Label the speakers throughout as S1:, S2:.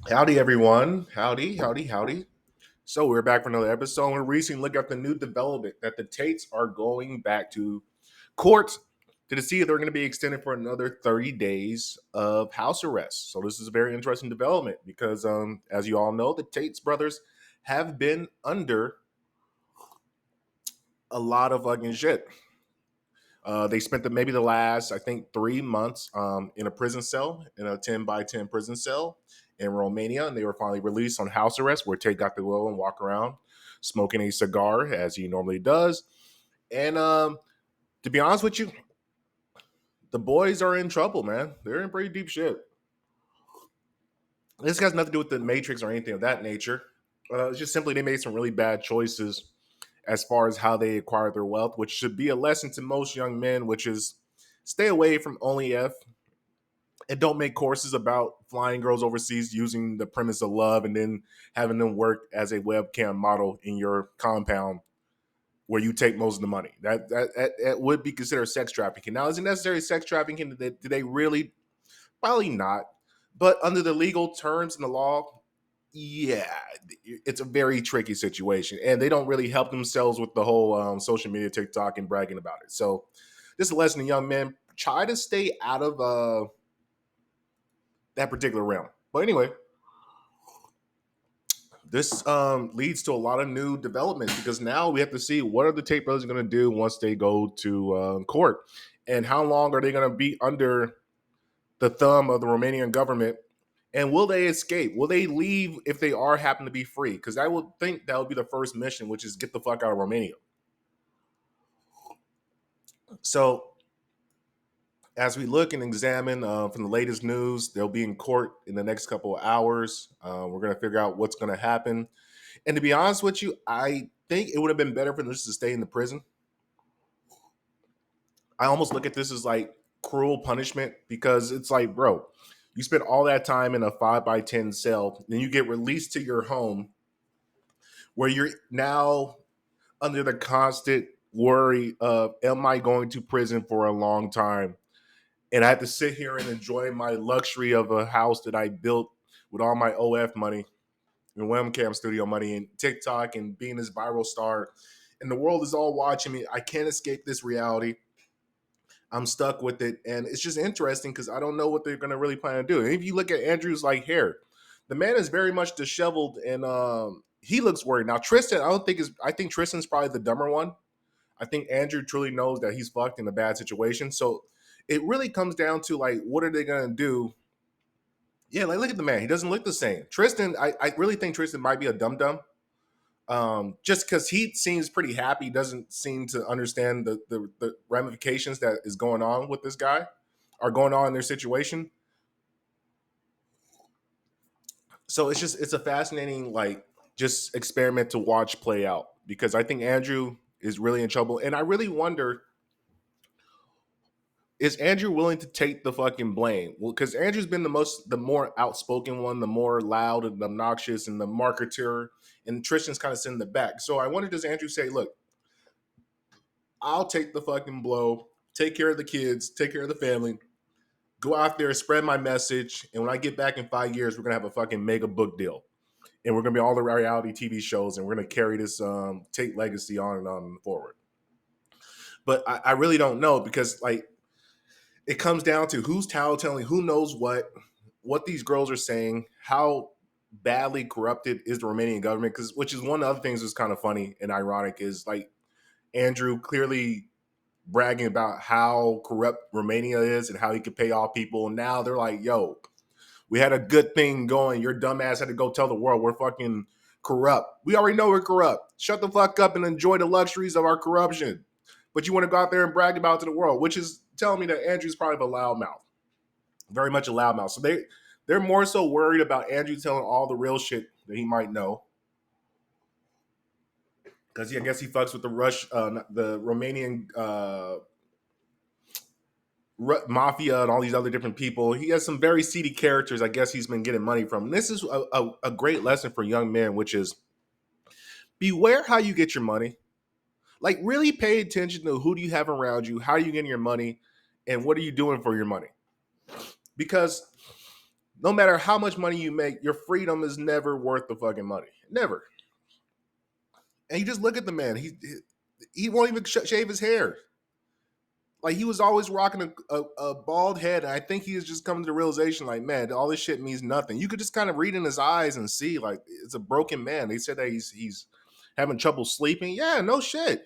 S1: Howdy, everyone. Howdy, howdy, howdy. So, we're back for another episode. We're recently looking at the new development that the Tates are going back to court to see if they're going to be extended for another 30 days of house arrest. So, this is a very interesting development because, as you all know, the Tates brothers have been under a lot of fucking shit. They spent maybe the last, I think, 3 months in a prison cell, in a 10 by 10 prison cell in Romania. And they were finally released on house arrest where Tate got to go and walk around smoking a cigar as he normally does. And to be honest with you, the boys are in trouble, man. They're in pretty deep shit. This has nothing to do with the Matrix or anything of that nature. It's just simply they made some really bad choices as far as how they acquired their wealth, which should be a lesson to most young men, which is stay away from OnlyF and don't make courses about flying girls overseas using the premise of love and then having them work as a webcam model in your compound where you take most of the money. That would be considered sex trafficking. Now, is it necessary sex trafficking? Do they really? Probably not. But under the legal terms in the law, yeah, it's a very tricky situation, and they don't really help themselves with the whole social media, TikTok, and bragging about it. So, this is a lesson to young men: try to stay out of that particular realm. But anyway, this leads to a lot of new developments because now we have to see what are the Tate brothers going to do once they go to court, and how long are they going to be under the thumb of the Romanian government, and will they escape? Will they leave if they are happen to be free? Because I would think that would be the first mission, which is get the fuck out of Romania. So as we look and examine from the latest news, they'll be in court in the next couple of hours. We're going to figure out what's going to happen. And to be honest with you, I think it would have been better for them just to stay in the prison. I almost look at this as like cruel punishment because it's like, bro, you spent all that time in a 5 by 10 cell, then you get released to your home where you're now under the constant worry of, am I going to prison for a long time? And I have to sit here and enjoy my luxury of a house that I built with all my OF money and webcam studio money and TikTok and being this viral star. And the world is all watching me. I can't escape this reality. I'm stuck with it. And it's just interesting because I don't know what they're going to really plan to do. And if you look at Andrew's like hair, the man is very much disheveled and he looks worried. Now, Tristan, I think Tristan's probably the dumber one. I think Andrew truly knows that he's fucked in a bad situation. So it really comes down to like, what are they going to do? Yeah, like look at the man. He doesn't look the same. Tristan, I really think Tristan might be a dum dum. Just because he seems pretty happy, doesn't seem to understand the ramifications that is going on with this guy, are going on in their situation. So it's a fascinating like just experiment to watch play out because I think Andrew is really in trouble, and I really wonder, is Andrew willing to take the fucking blame? Well, because Andrew's been the more outspoken one, the more loud and obnoxious, and the marketer, and Tristan's kind of sitting in the back. So I wonder, does Andrew say, "Look, I'll take the fucking blow, take care of the kids, take care of the family, go out there, spread my message, and when I get back in 5 years, we're gonna have a fucking mega book deal, and we're gonna be all the reality TV shows, and we're gonna carry this Tate legacy on and on forward." But I really don't know because like it comes down to who's tattling, who knows what these girls are saying, how badly corrupted is the Romanian government, because which is one of the other things that's kind of funny and ironic is like Andrew clearly bragging about how corrupt Romania is and how he could pay off people. And now they're like, yo, we had a good thing going. Your dumbass had to go tell the world we're fucking corrupt. We already know we're corrupt. Shut the fuck up and enjoy the luxuries of our corruption. But you want to go out there and brag about it to the world, which is telling me that Andrew's probably a loudmouth, very much a loudmouth. So they're more so worried about Andrew telling all the real shit that he might know, because I guess he fucks with the Romanian mafia and all these other different people. He has some very seedy characters. I guess he's been getting money from. And this is a great lesson for young men, which is beware how you get your money. Like really pay attention to who do you have around you, how are you getting your money, and what are you doing for your money? Because No matter how much money you make, your freedom is never worth the fucking money. Never. And you just look at the man. He won't even shave his hair. Like he was always rocking a bald head. And I think he is just coming to the realization, like, man, all this shit means nothing. You could just kind of read in his eyes and see, like, it's a broken man. They said that he's having trouble sleeping. Yeah, no shit.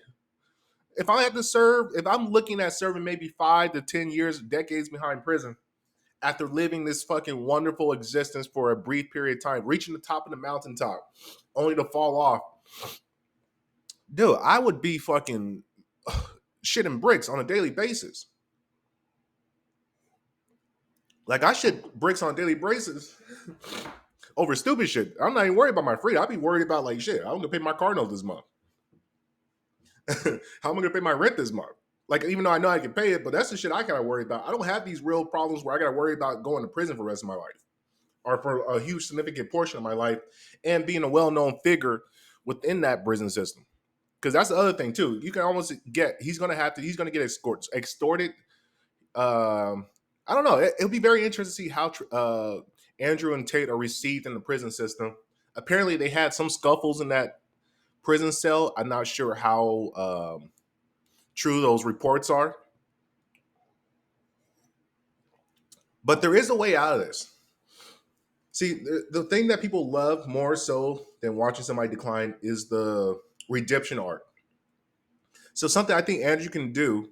S1: If I had to serve, if I'm looking at serving maybe 5 to 10 years, decades behind prison, after living this fucking wonderful existence for a brief period of time, reaching the top of the mountaintop, only to fall off, dude, I would be fucking shitting bricks on a daily basis. Like I shit bricks on a daily basis over stupid shit. I'm not even worried about my freedom. I'd be worried about like shit. I'm gonna pay my car note this month. How am I gonna pay my rent this month? Like even though I know I can pay it, but that's the shit I gotta worry about. I don't have these real problems where I gotta worry about going to prison for the rest of my life or for a huge significant portion of my life and being a well-known figure within that prison system. Because that's the other thing too. You can almost get he's gonna get extorted. I don't know. It'll be very interesting to see how Andrew and Tate are received in the prison system. Apparently, they had some scuffles in that prison cell. I'm not sure how true those reports are, but there is a way out of this. See, the thing that people love more so than watching somebody decline is the redemption arc. So something I think Andrew can do,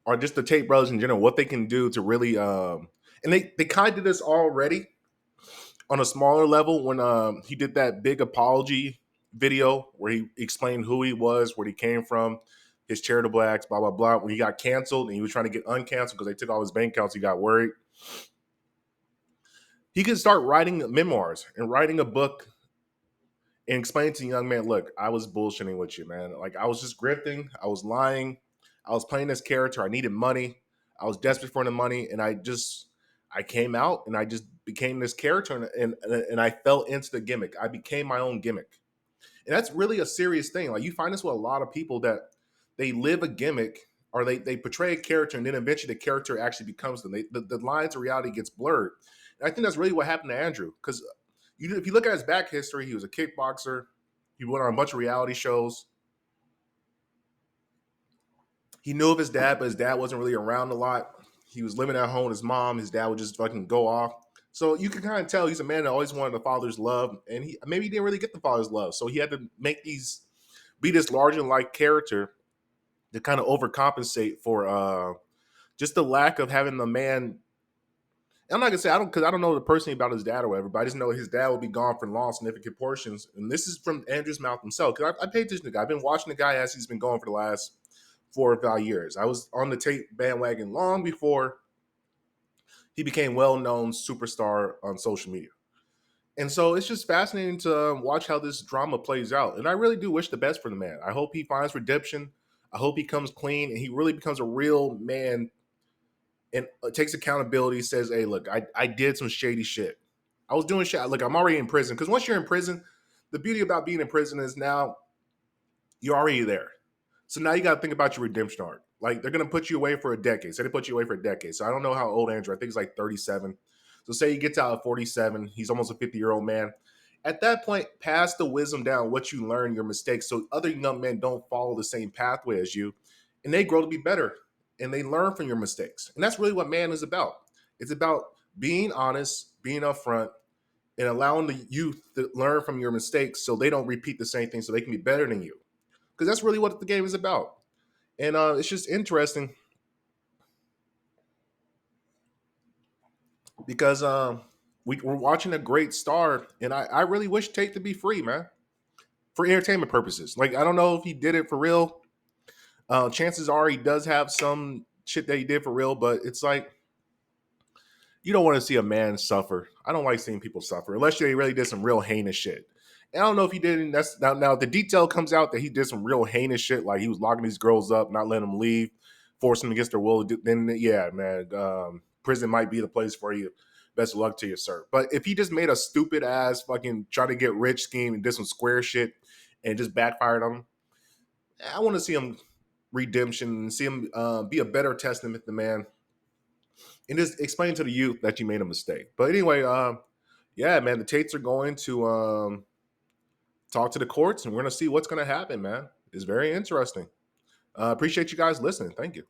S1: or just the Tate brothers in general, what they can do to really, and they kind of did this already on a smaller level when he did that big apology video where he explained who he was, where he came from, his charitable acts, blah blah blah. When he got canceled and he was trying to get uncanceled because they took all his bank accounts, he got worried. He could start writing memoirs and writing a book and explain to the young man, look, I was bullshitting with you, man. Like I was just grifting, I was lying, I was playing this character. I needed money, I was desperate for the money, and I came out and I just became this character, and I fell into the gimmick. I became my own gimmick, and that's really a serious thing. Like you find this with a lot of people that they live a gimmick or they portray a character, and then eventually the character actually becomes them. The lines of reality gets blurred. And I think that's really what happened to Andrew because if you look at his back history, he was a kickboxer. He went on a bunch of reality shows. He knew of his dad, but his dad wasn't really around a lot. He was living at home with his mom. His dad would just fucking go off. So you can kind of tell he's a man that always wanted the father's love, and he maybe he didn't really get the father's love. So he had to make these be this larger than life character to kind of overcompensate for just the lack of having the man. I'm not gonna say I don't because I don't know the person about his dad or whatever, but I just know his dad will be gone for long, significant portions. And this is from Andrew's mouth himself. Because I paid attention to the guy. I've been watching the guy as he's been going for the last 4 or 5 years. I was on the Tate bandwagon long before he became well-known superstar on social media. And so it's just fascinating to watch how this drama plays out. And I really do wish the best for the man. I hope he finds redemption. I hope he comes clean and he really becomes a real man and takes accountability, says, hey, look, I did some shady shit. I was doing shit. Look, I'm already in prison. Because once you're in prison, the beauty about being in prison is now you're already there. So now you got to think about your redemption arc. Like they're going to put you away for a decade. Say they put you away for a decade. So I don't know how old Andrew, I think he's like 37. So say he gets out at 47. He's almost a 50-year-old man. At that point, pass the wisdom down, what you learn, your mistakes, so other young men don't follow the same pathway as you, and they grow to be better, and they learn from your mistakes. And that's really what man is about. It's about being honest, being upfront, and allowing the youth to learn from your mistakes so they don't repeat the same thing so they can be better than you. Because that's really what the game is about. And it's just interesting because we're watching a great star, and I really wish Tate to be free, man, for entertainment purposes. Like, I don't know if he did it for real. Chances are he does have some shit that he did for real, but it's like, you don't want to see a man suffer. I don't like seeing people suffer unless they really did some real heinous shit. And I don't know if he did. And that's now the detail comes out that he did some real heinous shit, like he was locking these girls up, not letting them leave, forcing them against their will. Then yeah, man, prison might be the place for you. Best of luck to you, sir. But if he just made a stupid ass fucking try to get rich scheme and did some square shit and just backfired on him, I want to see him redemption and see him be a better testament to man and just explain to the youth that you made a mistake. But anyway, Yeah, man, the Tates are going to talk to the courts, and we're gonna see what's gonna happen, man. It's very interesting. Appreciate you guys listening. Thank you.